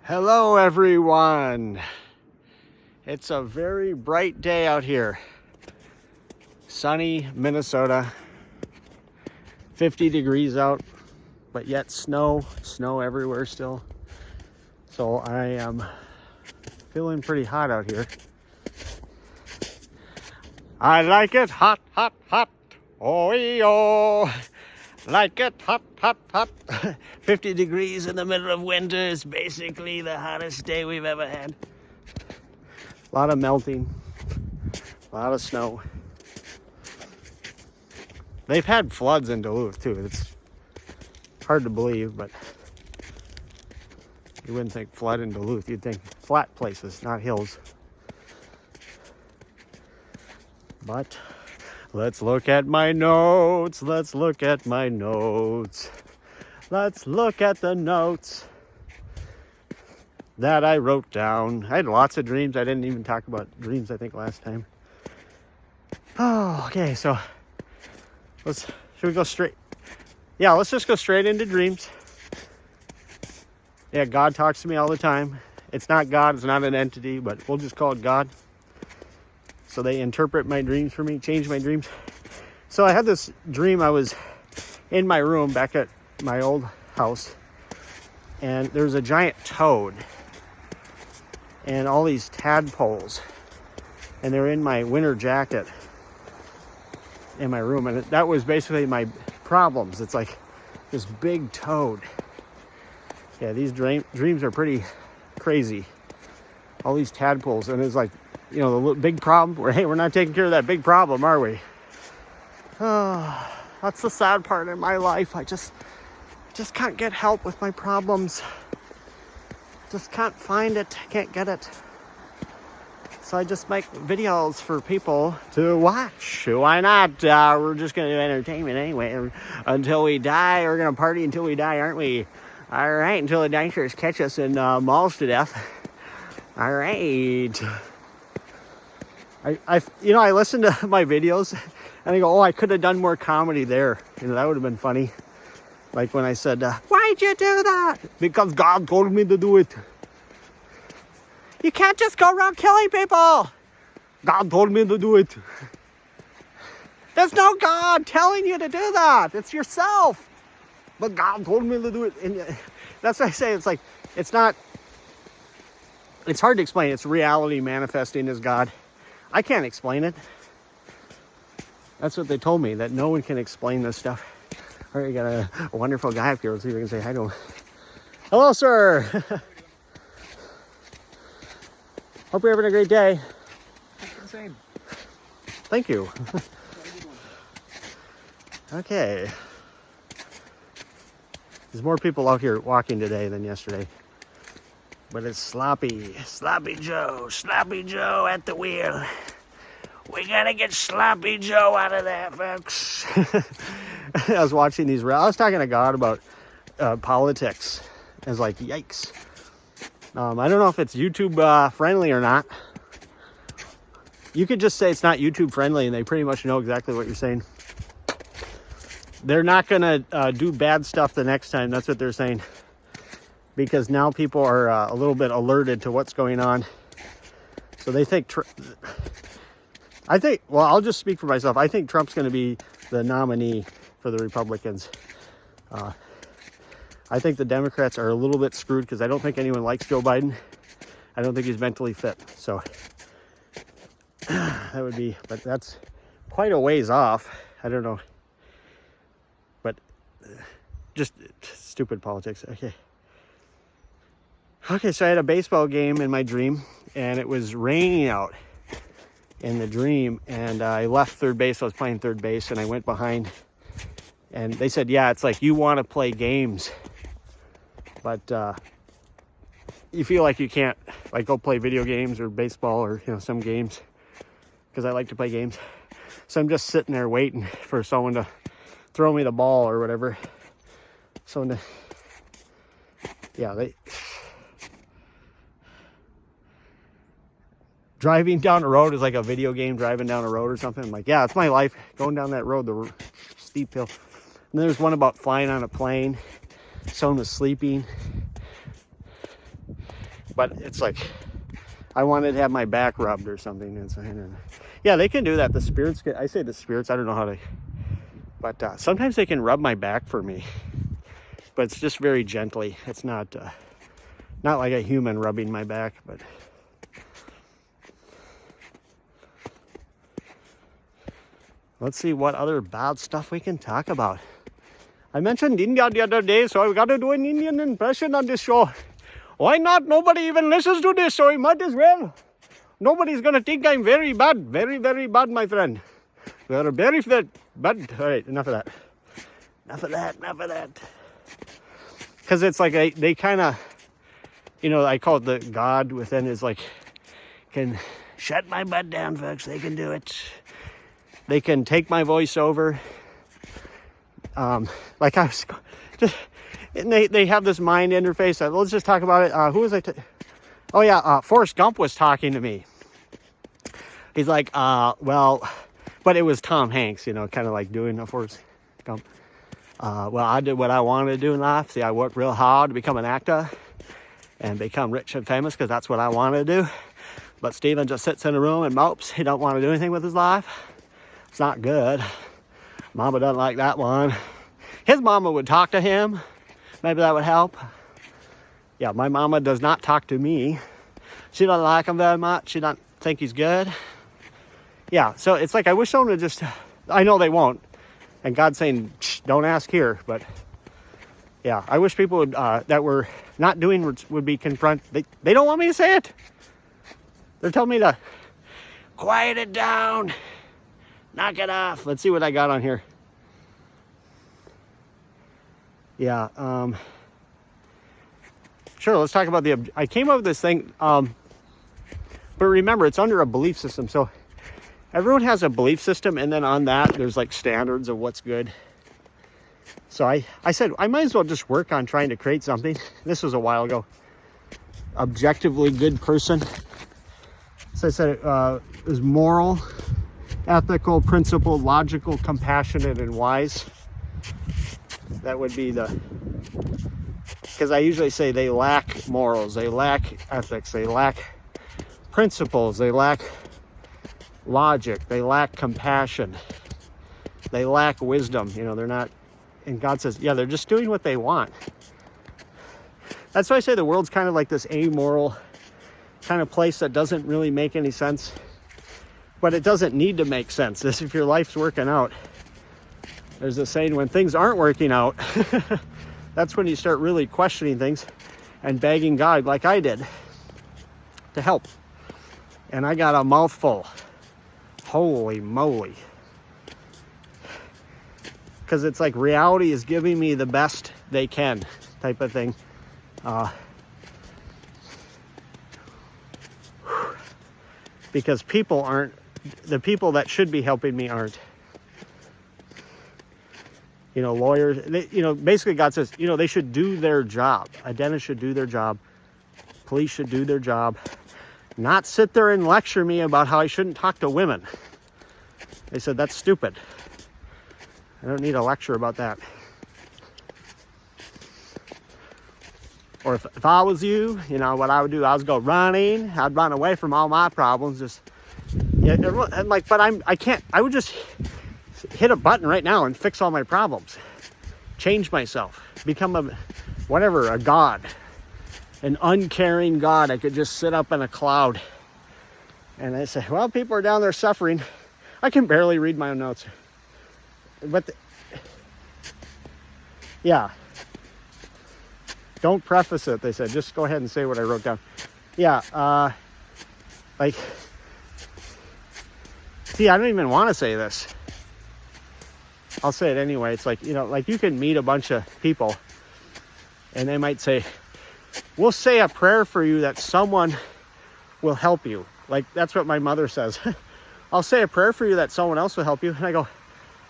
Hello everyone. It's a very bright day out here. Sunny Minnesota. 50 degrees out, but yet snow everywhere still. So I am feeling pretty hot out here. I like it hot, hot, hot. Oh, like it hot, hot, hot. 50 degrees in the middle of winter is basically the hottest day we've ever had. A lot of melting, a lot of snow. They've had floods in Duluth too. It's hard to believe, but you wouldn't think flood in Duluth. You'd think flat places, not hills. But let's look at my notes. Let's look at my notes. Let's look at the notes that I wrote down. I had lots of dreams. I didn't even talk about dreams, I think, last time. Oh, okay. So should we go straight? Yeah, let's just go straight into dreams. Yeah, God talks to me all the time. It's not God. It's not an entity, but we'll just call it God. So they interpret my dreams for me, change my dreams. So I had this dream. I was in my room back at my old house, and there's a giant toad and all these tadpoles, and they're in my winter jacket in my room, and that was basically my problems. It's like this big toad. Yeah, these dreams are pretty crazy. All these tadpoles, and it's like, you know, the big problem. We're not taking care of that big problem, are we? Oh, that's the sad part in my life. I just can't get help with my problems. Just can't find it. Can't get it. So I just make videos for people to watch. Why not? We're just going to do entertainment anyway. Until we die, we're going to party until we die, aren't we? All right, until the diners catch us and mauls to death. All right. I listen to my videos and I go, oh, I could have done more comedy there. You know, that would have been funny. Like when I said, why'd you do that? Because God told me to do it. You can't just go around killing people. God told me to do it. There's no God telling you to do that. It's yourself. But God told me to do it. And that's what I say. It's like, it's hard to explain. It's reality manifesting as God. I can't explain it. That's what they told me, that no one can explain this stuff. All right, you got a wonderful guy up here. Let's see if we can say hi to him. Hello, sir. Hope you're having a great day. The same. Thank you. Okay. There's more people out here walking today than yesterday. But it's Sloppy Joe at the wheel. We gotta get Sloppy Joe out of there, folks. I was watching these. I was talking to God about politics. I was like, yikes. I don't know if it's YouTube friendly or not. You could just say it's not YouTube friendly and they pretty much know exactly what you're saying. They're not gonna do bad stuff the next time. That's what they're saying. Because now people are a little bit alerted to what's going on. So they think, well, I'll just speak for myself. I think Trump's going to be the nominee for the Republicans. I think the Democrats are a little bit screwed because I don't think anyone likes Joe Biden. I don't think he's mentally fit. So that would be, but that's quite a ways off. I don't know. But just stupid politics. Okay, so I had a baseball game in my dream, and it was raining out in the dream, and I left third base. I was playing third base, and I went behind, and they said, yeah, it's like you want to play games, but you feel like you can't, like, go play video games or baseball or, you know, some games, because I like to play games. So I'm just sitting there waiting for someone to throw me the ball or whatever. Driving down the road is like a video game, driving down a road or something. I'm like, yeah, it's my life, going down that road, the steep hill. And there's one about flying on a plane. Someone was sleeping. But it's like, I wanted to have my back rubbed or something. And so, yeah, they can do that. The spirits, I say the spirits, I don't know how to, but sometimes they can rub my back for me. But it's just very gently. It's not like a human rubbing my back, but. Let's see what other bad stuff we can talk about. I mentioned India the other day, so I've got to do an Indian impression on this show. Why not? Nobody even listens to this, so I might as well. Nobody's going to think I'm very bad. Very, very bad, my friend. We're very bad. All right, enough of that. Enough of that. Because it's like they kind of, I call it the God within is like, can shut my butt down, folks. They can do it. They can take my voice over. Like I was just, and they have this mind interface. Let's just talk about it. Who was I? Oh yeah, Forrest Gump was talking to me. He's like, well, but it was Tom Hanks, kind of like doing a Forrest Gump. Well, I did what I wanted to do in life. See, I worked real hard to become an actor and become rich and famous because that's what I wanted to do. But Steven just sits in a room and mopes. He don't want to do anything with his life. It's not good. Mama doesn't like that one. His mama would talk to him. Maybe that would help. Yeah, my mama does not talk to me. She doesn't like him very much. She doesn't think he's good. Yeah, so it's like I wish someone would just, I know they won't. And God's saying, don't ask here. But yeah, I wish people would, that were not doing would be confronted. They don't want me to say it. They're telling me to quiet it down. Knock it off. Let's see what I got on here. Yeah. Sure, let's talk about I came up with this thing. But remember, it's under a belief system. So everyone has a belief system. And then on that, there's like standards of what's good. So I said, I might as well just work on trying to create something. This was a while ago. Objectively good person. So I said it was moral, ethical, principled, logical, compassionate, and wise. That would be because I usually say they lack morals, they lack ethics, they lack principles, they lack logic, they lack compassion, they lack wisdom. They're not, and God says, yeah, they're just doing what they want. That's why I say the world's kind of like this amoral kind of place that doesn't really make any sense. But it doesn't need to make sense. This, if your life's working out, there's a saying, when things aren't working out, that's when you start really questioning things and begging God, like I did, to help. And I got a mouthful. Holy moly. Because it's like reality is giving me the best they can type of thing. Because people aren't, the people that should be helping me aren't. Lawyers, basically God says, they should do their job. A dentist should do their job. Police should do their job. Not sit there and lecture me about how I shouldn't talk to women. They said, that's stupid. I don't need a lecture about that. Or if I was you, what I would do, I would go running. I'd run away from all my problems. Just, I'm like, but I can't, I would just hit a button right now and fix all my problems. Change myself. Become a god. An uncaring God. I could just sit up in a cloud. And I say, well, people are down there suffering. I can barely read my own notes. But, yeah. Don't preface it, they said. Just go ahead and say what I wrote down. Yeah, see, I don't even want to say this. I'll say it anyway. It's like, like you can meet a bunch of people and they might say, we'll say a prayer for you that someone will help you. Like, that's what my mother says. I'll say a prayer for you that someone else will help you. And I go,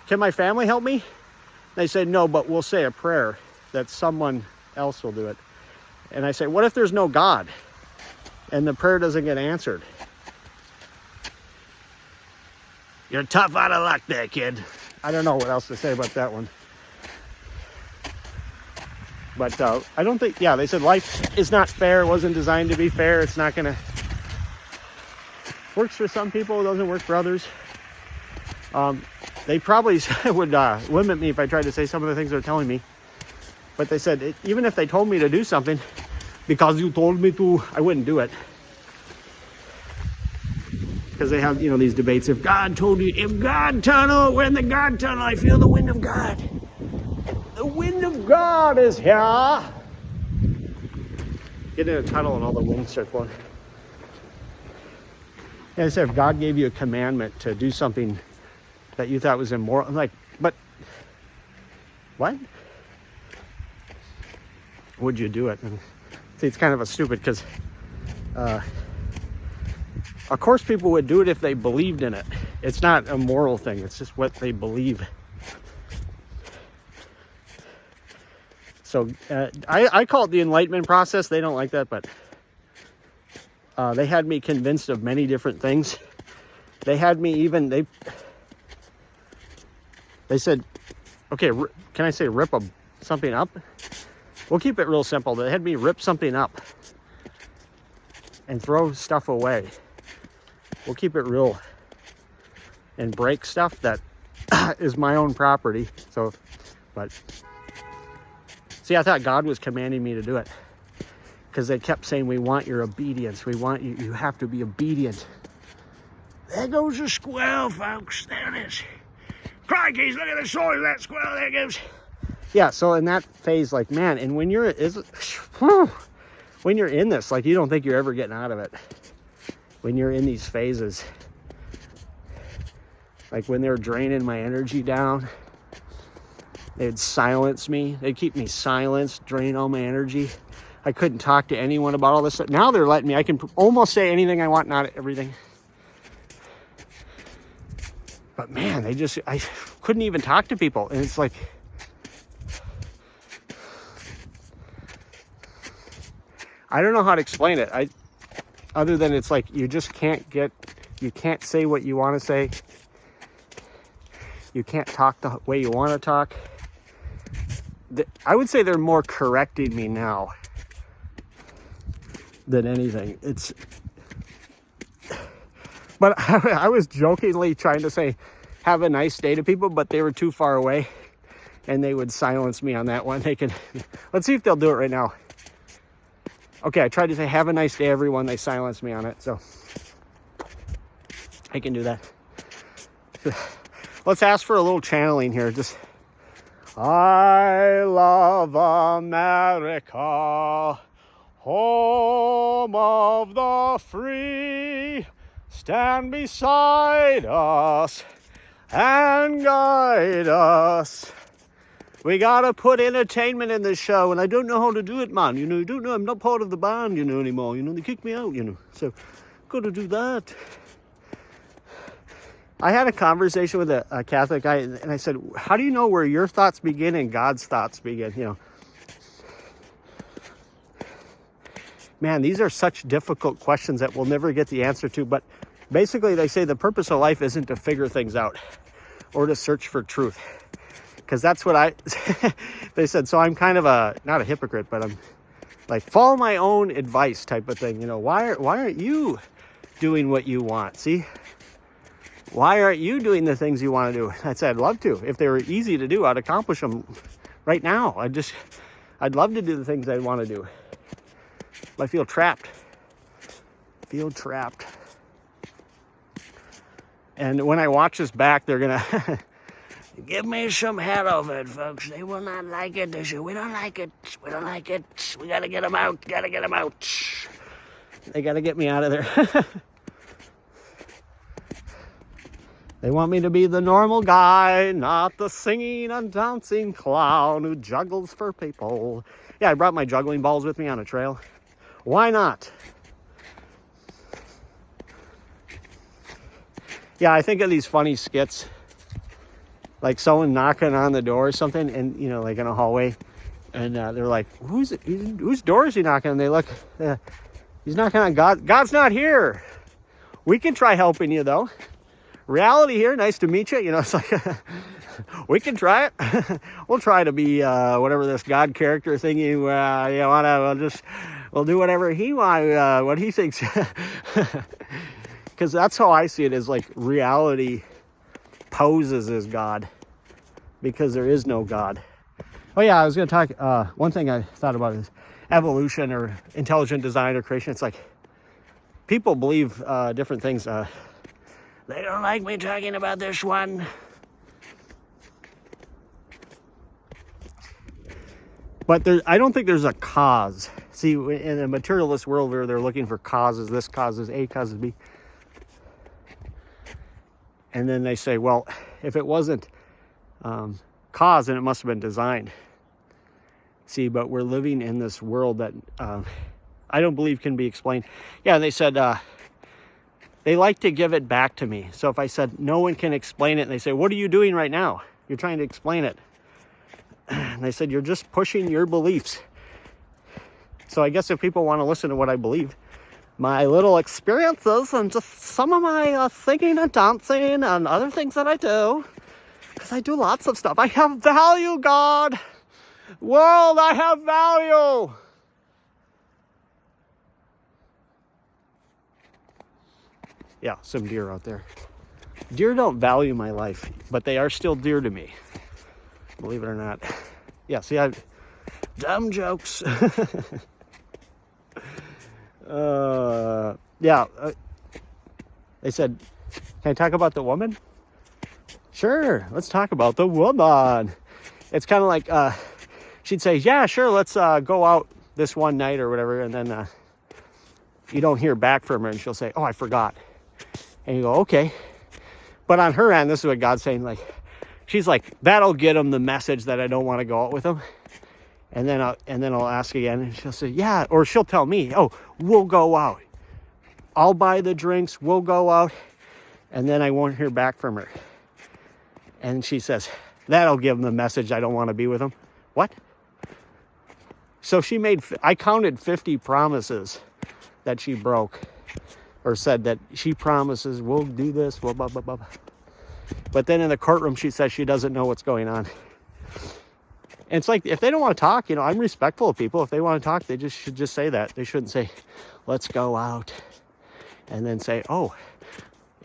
can my family help me? They say, no, but we'll say a prayer that someone else will do it. And I say, what if there's no God and the prayer doesn't get answered? You're tough out of luck there, kid. I don't know what else to say about that one. But I don't think, yeah, they said life is not fair. It wasn't designed to be fair. It's not going to, works for some people, it doesn't work for others. They probably would limit me if I tried to say some of the things they're telling me. But they said, even if they told me to do something, because you told me to, I wouldn't do it. Because they have, you know, these debates. If God told you, if God tunnel, we're in the God tunnel, I feel the wind of God. The wind of God is here. Get in a tunnel and all the wind starts blowing. And I said, if God gave you a commandment to do something that you thought was immoral, I'm like, but what? Would you do it? And see, it's kind of a stupid, because of course people would do it if they believed in it. It's not a moral thing, it's just what they believe. So I call it the enlightenment process. They don't like that, but they had me convinced of many different things. They had me even, they said, okay, can I say rip something up? We'll keep it real simple. They had me rip something up and throw stuff away. We'll keep it real, and break stuff that is my own property. So, but see, I thought God was commanding me to do it, because they kept saying, we want your obedience. We want you, you have to be obedient. There goes a squirrel, folks. There it is. Crikey, look at the size of that squirrel. There it goes. Yeah, so in that phase, like, man, and when you're in this, like, you don't think you're ever getting out of it. When you're in these phases, like when they're draining my energy down, they'd silence me. They'd keep me silenced, drain all my energy. I couldn't talk to anyone about all this stuff. Now they're letting me, I can almost say anything I want, not everything. But man, I couldn't even talk to people. And it's like, I don't know how to explain it. Other than it's like, you just can't say what you want to say. You can't talk the way you want to talk. I would say they're more correcting me now than anything. But I was jokingly trying to say, have a nice day to people, but they were too far away and they would silence me on that one. Let's see if they'll do it right now. Okay, I tried to say, have a nice day, everyone. They silenced me on it, so I can do that. Let's ask for a little channeling here. Just, I love America, home of the free. Stand beside us and guide us. We gotta put entertainment in this show, and I don't know how to do it, man. You know, you don't know, I'm not part of the band, you know, anymore. You know, they kicked me out, you know. So, gotta do that. I had a conversation with a Catholic guy, and I said, how do you know where your thoughts begin and God's thoughts begin? You know, man, these are such difficult questions that we'll never get the answer to. But basically, they say the purpose of life isn't to figure things out or to search for truth. Because that's what they said. So I'm kind of not a hypocrite, but I'm like, follow my own advice type of thing. You know, why aren't you doing what you want? See, why aren't you doing the things you want to do? I said, I'd love to. If they were easy to do, I'd accomplish them right now. I'd love to do the things I want to do. But I feel trapped. And when I watch this back, they're going to give me some head of it, folks. They will not like it. They say, we don't like it. We don't like it. We got to get them out. Got to get them out. They got to get me out of there. They want me to be the normal guy, not the singing and dancing clown who juggles for people. Yeah, I brought my juggling balls with me on a trail. Why not? Yeah, I think of these funny skits. Like someone knocking on the door or something, and you know, like in a hallway, and they're like, whose door is he knocking? And they look, he's knocking on God. God's not here. We can try helping you though. Reality here, nice to meet you. You know, it's like We can try it. We'll try to be whatever this God character thingy. We'll do whatever he wants, what he thinks. Because that's how I see it, is like reality poses as God, because there is no God. Oh yeah, I was going to talk, one thing I thought about is evolution or intelligent design or creation. It's like people believe different things. They don't like me talking about this one. But I don't think there's a cause. See, in a materialist world where they're looking for causes, this causes A, causes B. And then they say, well, if it wasn't cause, then it must have been designed. See, but we're living in this world that I don't believe can be explained. Yeah, they said, they like to give it back to me. So if I said, no one can explain it, and they say, what are you doing right now? You're trying to explain it. And they said, you're just pushing your beliefs. So I guess if people want to listen to what I believe, my little experiences and just some of my singing and dancing and other things that I do, because I do lots of stuff. I have value, God. World, I have value. Yeah, some deer out there. Deer don't value my life, but they are still dear to me. Believe it or not. Yeah, see, dumb jokes. They said, can I talk about the woman? Sure, let's talk about the woman. It's kind of like, she'd say, yeah, sure, let's go out this one night or whatever, and then you don't hear back from her, and she'll say, oh, I forgot. And you go, okay. But on her end, this is what God's saying, like, she's like, that'll get him the message that I don't want to go out with him. And then I'll ask again, and she'll say, yeah. Or she'll tell me, oh, we'll go out. I'll buy the drinks. We'll go out. And then I won't hear back from her. And she says, that'll give him the message I don't want to be with him. What? So I counted 50 promises that she broke, or said that she promises, we'll do this, blah, blah, blah, blah. But then in the courtroom, she says she doesn't know what's going on. And it's like, if they don't want to talk, I'm respectful of people. If they want to talk, they should just say that. They shouldn't say, let's go out. And then say, oh.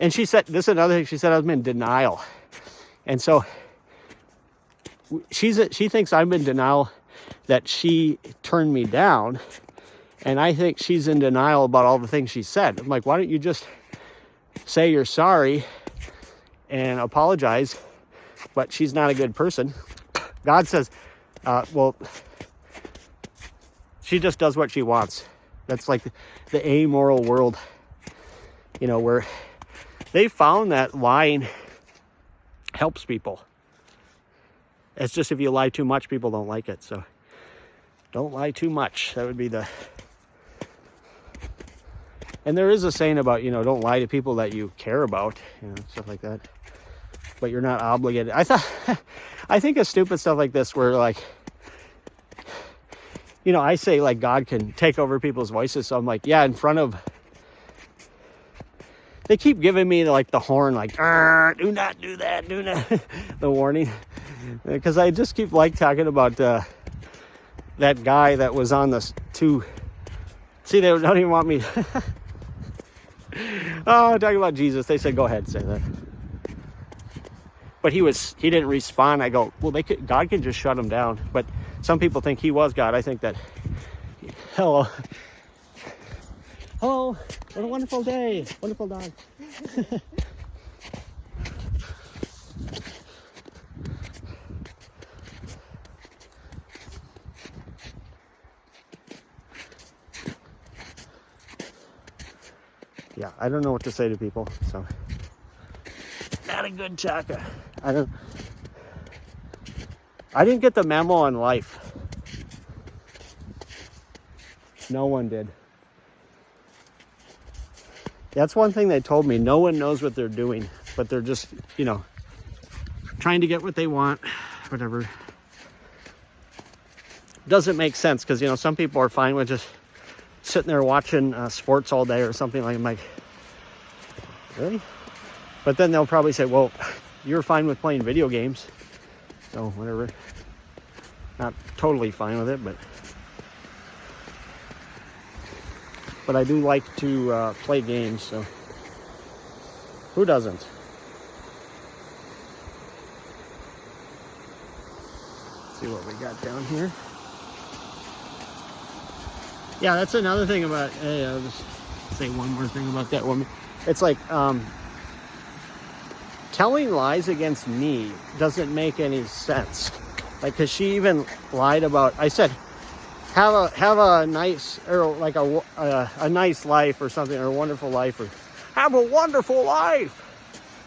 And she said, this is another thing, she said I'm in denial. And so she thinks I'm in denial that she turned me down. And I think she's in denial about all the things she said. I'm like, why don't you just say you're sorry and apologize? But she's not a good person. God says, well, she just does what she wants. That's like the amoral world, where they found that lying helps people. It's just if you lie too much, people don't like it. So don't lie too much. That would be and there is a saying about, don't lie to people that you care about, stuff like that. But you're not obligated. I think of stupid stuff like this where, like, I say, like, God can take over people's voices. So I'm like, yeah, in front of, they keep giving me, like, the horn, like, do not do that, do not, the warning. Because I just keep, like, talking about that guy that was on the see, they don't even want me. Oh, talking about Jesus. They said, go ahead, say that. But he didn't respond. I go, well, God can just shut him down. But some people think he was God. I think that, hello, what a wonderful day, wonderful dog. Yeah, I don't know what to say to people, so. Not a good chaka. I didn't get the memo on life. No one did. That's one thing they told me. No one knows what they're doing, but they're just, trying to get what they want, whatever. Doesn't make sense because, some people are fine with just sitting there watching sports all day or something. I'm like, really? But then they'll probably say, well, you're fine with playing video games. So whatever. Not totally fine with it, but I do like to play games, so who doesn't? Let's see what we got down here. Yeah, that's another thing about, hey, I'll just say one more thing about that woman. It's like, telling lies against me doesn't make any sense. Like, cause she even lied about, I said, have a nice, or like a nice life or something, or a wonderful life, or have a wonderful life.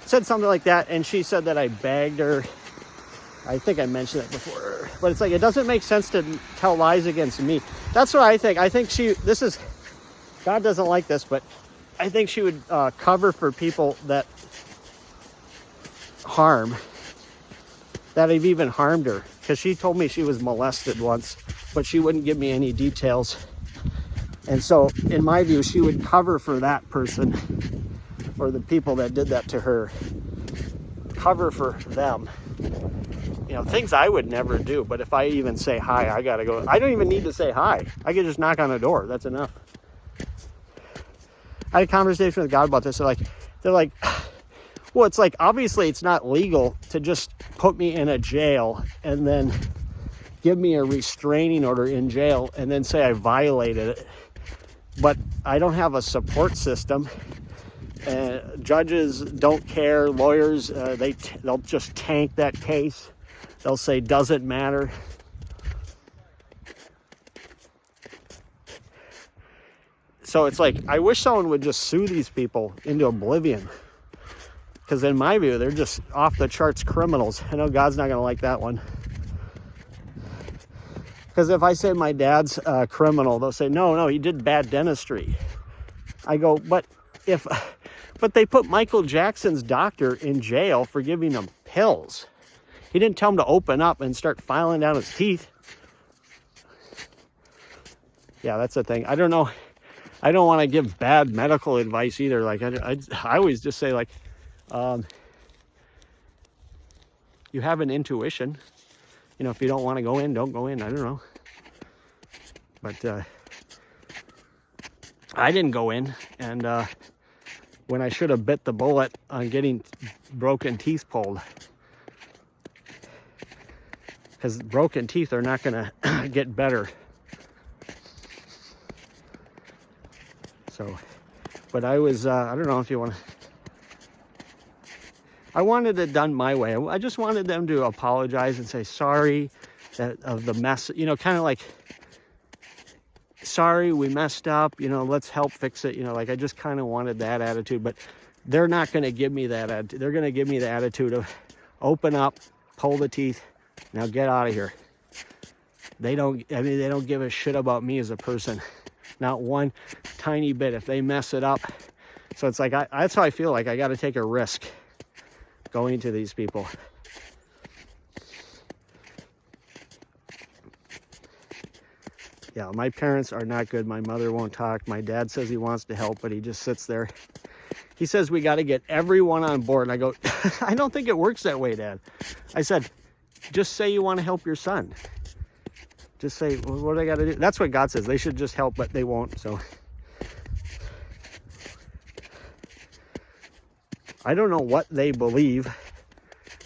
Said something like that, and she said that I begged her. I think I mentioned it before, but it's like, it doesn't make sense to tell lies against me. That's what I think. I think God doesn't like this, but I think she would cover for people that have even harmed her. Because she told me she was molested once, but she wouldn't give me any details. And so, in my view, she would cover for that person, or the people that did that to her. Cover for them. You know, things I would never do, but if I even say hi, I gotta go. I don't even need to say hi. I could just knock on the door. That's enough. I had a conversation with God about this. They're like, well, it's like, obviously it's not legal to just put me in a jail and then give me a restraining order in jail and then say I violated it. But I don't have a support system. Judges don't care. Lawyers, they'll just tank that case. They'll say, doesn't matter. So it's like, I wish someone would just sue these people into oblivion. Because in my view, they're just off the charts criminals. I know God's not going to like that one. Because if I say my dad's a criminal, they'll say, no, he did bad dentistry. I go, but they put Michael Jackson's doctor in jail for giving him pills. He didn't tell him to open up and start filing down his teeth. Yeah, that's the thing. I don't know. I don't want to give bad medical advice either. Like, I always just say, like, you have an intuition. You know, if you don't want to go in, don't go in. I don't know. But I didn't go in. And when I should have bit the bullet on getting broken teeth pulled. Because broken teeth are not going to get better. So, but I was, I don't know if you want to. I wanted it done my way. I just wanted them to apologize and say sorry of the mess. You know, kind of like, sorry, we messed up. You know, let's help fix it. You know, like, I just kind of wanted that attitude. But they're not going to give me that attitude. They're going to give me the attitude of open up, pull the teeth. Now get out of here. They don't give a shit about me as a person. Not one tiny bit. If they mess it up. So it's like, that's how I feel like I got to take a risk going to these people. Yeah, my parents are not good. My mother won't talk. My dad says he wants to help, but he just sits there. He says we got to get everyone on board. And I go, I don't think it works that way, Dad. I said, just say you want to help your son. Just say, well, what do I got to do? That's what God says. They should just help, but they won't. So I don't know what they believe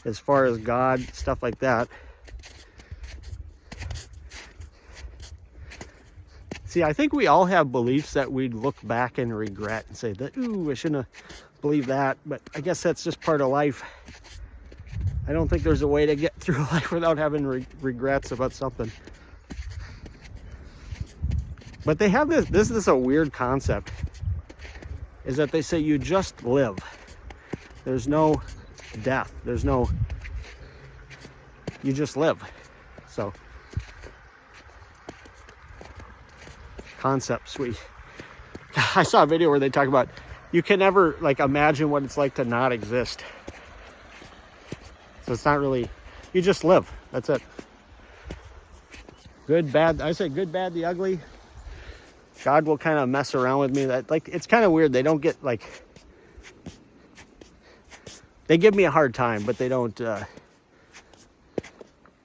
as far as God, stuff like that. See, I think we all have beliefs that we'd look back and regret and say that, ooh, I shouldn't have believed that. But I guess that's just part of life. I don't think there's a way to get through life without having regrets about something. But they have this is a weird concept, is that they say you just live. There's no death. You just live. So, concepts. I saw a video where they talk about, you can never, like, imagine what it's like to not exist. So it's not really, you just live. That's it. Good, bad. I say good, bad, the ugly. God will kind of mess around with me. That, like, it's kind of weird. They don't get, like, they give me a hard time, but they don't,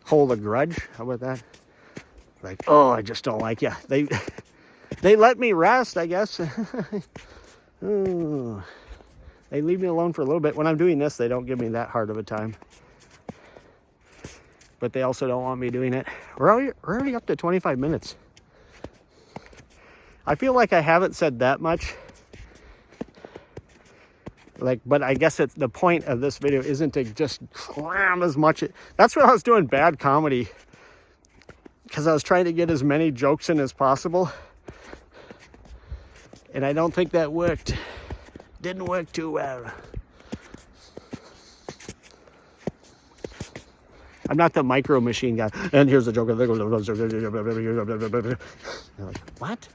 hold a grudge. How about that? Like, oh, I just don't like you. They let me rest, I guess. Oh, they leave me alone for a little bit. When I'm doing this, they don't give me that hard of a time. But they also don't want me doing it. We're already up to 25 minutes. I feel like I haven't said that much. But I guess it's the point of this video isn't to just cram as much. That's what I was doing bad comedy. Because I was trying to get as many jokes in as possible. And I don't think that worked. Didn't work too well. I'm not the Micro Machine guy. And here's the joke. They're like, what?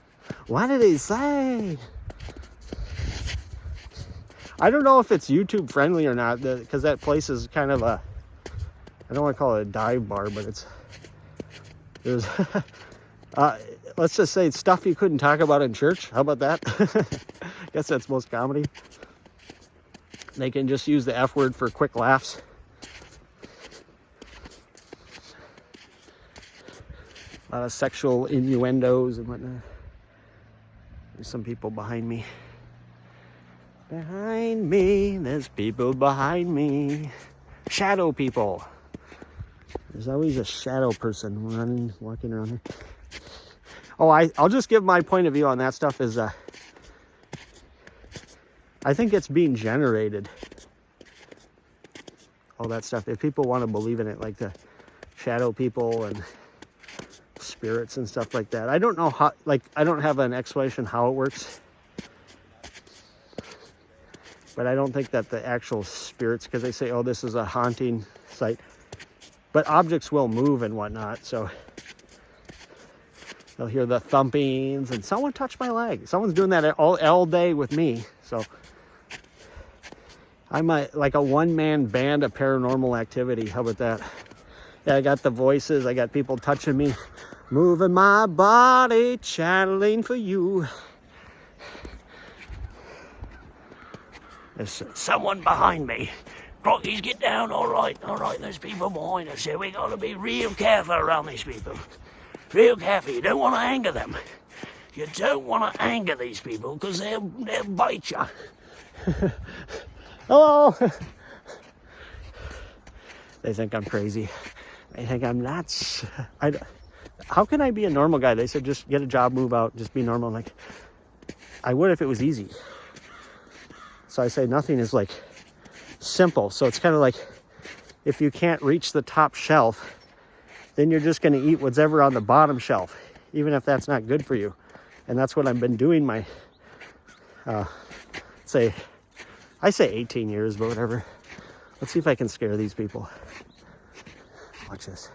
What did he say? I don't know if it's YouTube friendly or not, because that place is kind of a, I don't want to call it a dive bar, but there's, let's just say it's stuff you couldn't talk about in church. How about that? I guess that's most comedy. They can just use the F word for quick laughs. A lot of sexual innuendos and whatnot. There's some people behind me. Behind me, there's people behind me. Shadow people. There's always a shadow person walking around here. Oh, I'll just give my point of view on that stuff is, I think it's being generated. All that stuff. If people want to believe in it, like the shadow people and spirits and stuff like that. I don't know how, I don't have an explanation how it works. But I don't think that the actual spirits, because they say, oh, this is a haunting site. But objects will move and whatnot, so they'll hear the thumpings and someone touched my leg. Someone's doing that all day with me, so I'm like a one-man band of paranormal activity. How about that? Yeah, I got the voices. I got people touching me, moving my body, channeling for you. There's someone behind me. Rockies, get down. All right, there's people behind us here. We got to be real careful around these people. Real careful. You don't want to anger them. You don't want to anger these people because they'll bite you. Hello. They think I'm crazy. They think I'm nuts. How can I be a normal guy? They said just get a job, move out, just be normal. I'm like, I would if it was easy. So I say nothing is like simple. So it's kind of like if you can't reach the top shelf, then you're just going to eat whatever on the bottom shelf, even if that's not good for you. And that's what I've been doing my, I say 18 years, but whatever. Let's see if I can scare these people. Watch this.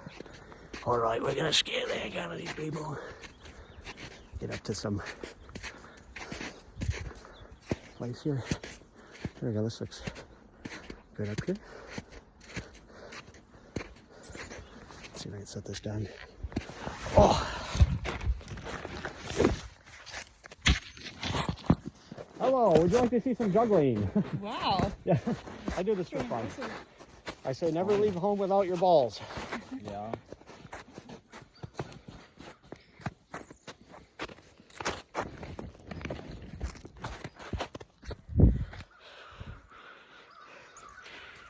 All right, we're going to scare the heck out of these people. Get up to some place here. There we go, this looks good up here. Let's see if I can set this down. Oh! Hello, would you like to see some juggling? Wow. Yeah, I do this for fun. I say never leave home without your balls. Yeah.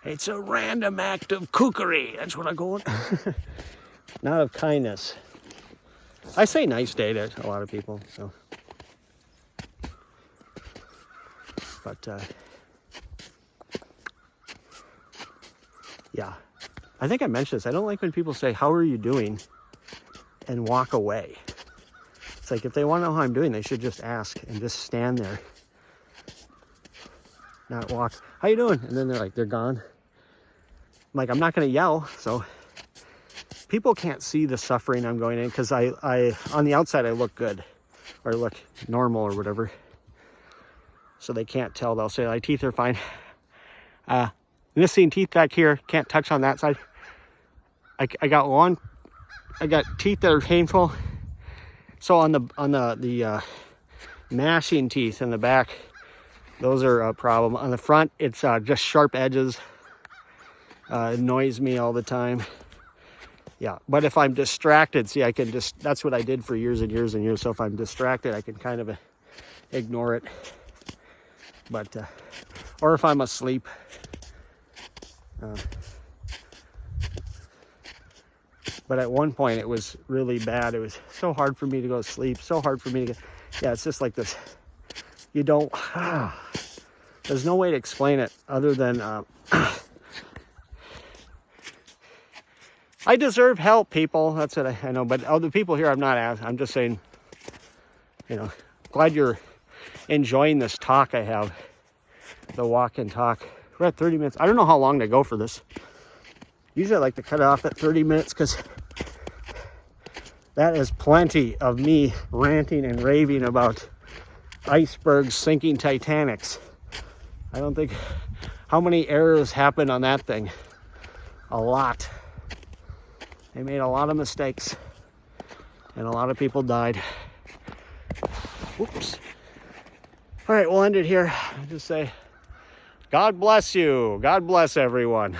It's a random act of kookery. That's what I call it. Not of kindness. I say nice day to a lot of people, so. But, yeah. I think I mentioned this. I don't like when people say, how are you doing? And walk away. It's like, if they want to know how I'm doing, they should just ask and just stand there. Not walk, how you doing? And then they're gone. I'm like, I'm not going to yell. So people can't see the suffering I'm going in because I on the outside, I look good or look normal or whatever. So they can't tell. They'll say, my teeth are fine. Missing teeth back here. Can't touch on that side. I got teeth that are painful. So on the gnashing teeth in the back, those are a problem. On the front, it's just sharp edges. It annoys me all the time. Yeah, but if I'm distracted, see, I can just, that's what I did for years and years and years. So if I'm distracted, I can kind of ignore it. But, or if I'm asleep. But at one point it was really bad. It was so hard for me to go to sleep, so hard for me to get, yeah, it's just like this. You don't, there's no way to explain it other than, I deserve help, people. That's what I know. But other people here, I'm not asking. I'm just saying, you know, glad you're enjoying this talk I have, the walk and talk. We're at 30 minutes. I don't know how long to go for this. Usually I like to cut it off at 30 minutes because that is plenty of me ranting and raving about icebergs sinking Titanics. I don't think, how many errors happened on that thing? A lot. They made a lot of mistakes and a lot of people died. Whoops. All right, we'll end it here. I'll just say, God bless you. God bless everyone.